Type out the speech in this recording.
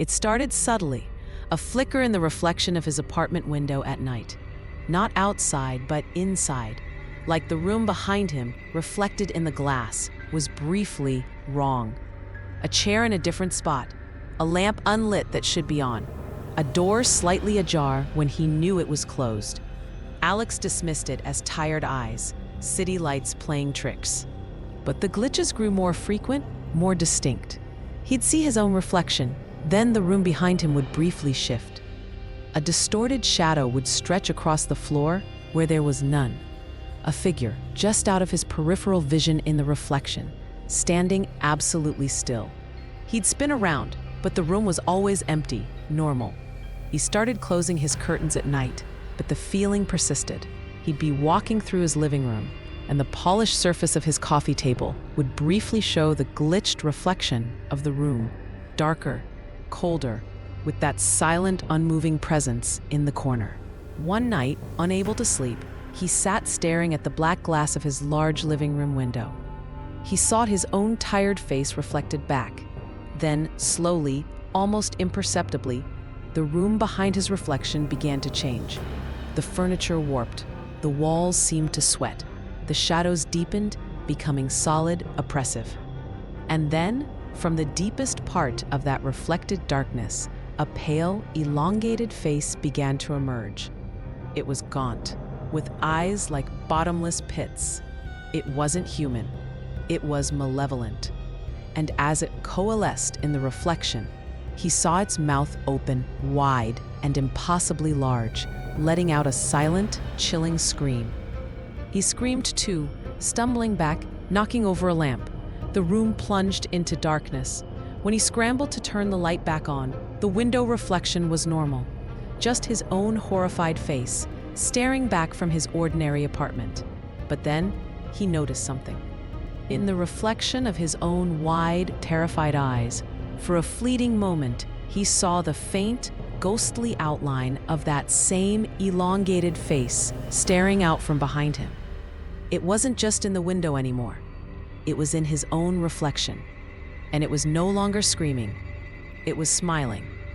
It started subtly, a flicker in the reflection of his apartment window at night. Not outside, but inside, like the room behind him, reflected in the glass, was briefly wrong. A chair in a different spot, a lamp unlit that should be on, a door slightly ajar when he knew it was closed. Alex dismissed it as tired eyes, city lights playing tricks. But the glitches grew more frequent, more distinct. He'd see his own reflection, then the room behind him would briefly shift. A distorted shadow would stretch across the floor where there was none. A figure just out of his peripheral vision in the reflection, standing absolutely still. He'd spin around, but the room was always empty, normal. He started closing his curtains at night, but the feeling persisted. He'd be walking through his living room, and the polished surface of his coffee table would briefly show the glitched reflection of the room, darker, colder, with that silent, unmoving presence in the corner. One night, unable to sleep, he sat staring at the black glass of his large living room window. He saw his own tired face reflected back. Then, slowly, almost imperceptibly, the room behind his reflection began to change. The furniture warped. The walls seemed to sweat. The shadows deepened, becoming solid, oppressive. And then, from the deepest part of that reflected darkness, a pale, elongated face began to emerge. It was gaunt, with eyes like bottomless pits. It wasn't human. It was malevolent. And as it coalesced in the reflection, he saw its mouth open wide and impossibly large, letting out a silent, chilling scream. He screamed too, stumbling back, knocking over a lamp. The room plunged into darkness. When he scrambled to turn the light back on, the window reflection was normal. Just his own horrified face, staring back from his ordinary apartment. But then, he noticed something. In the reflection of his own wide, terrified eyes, for a fleeting moment, he saw the faint, ghostly outline of that same elongated face staring out from behind him. It wasn't just in the window anymore. It was in his own reflection. And it was no longer screaming. It was smiling.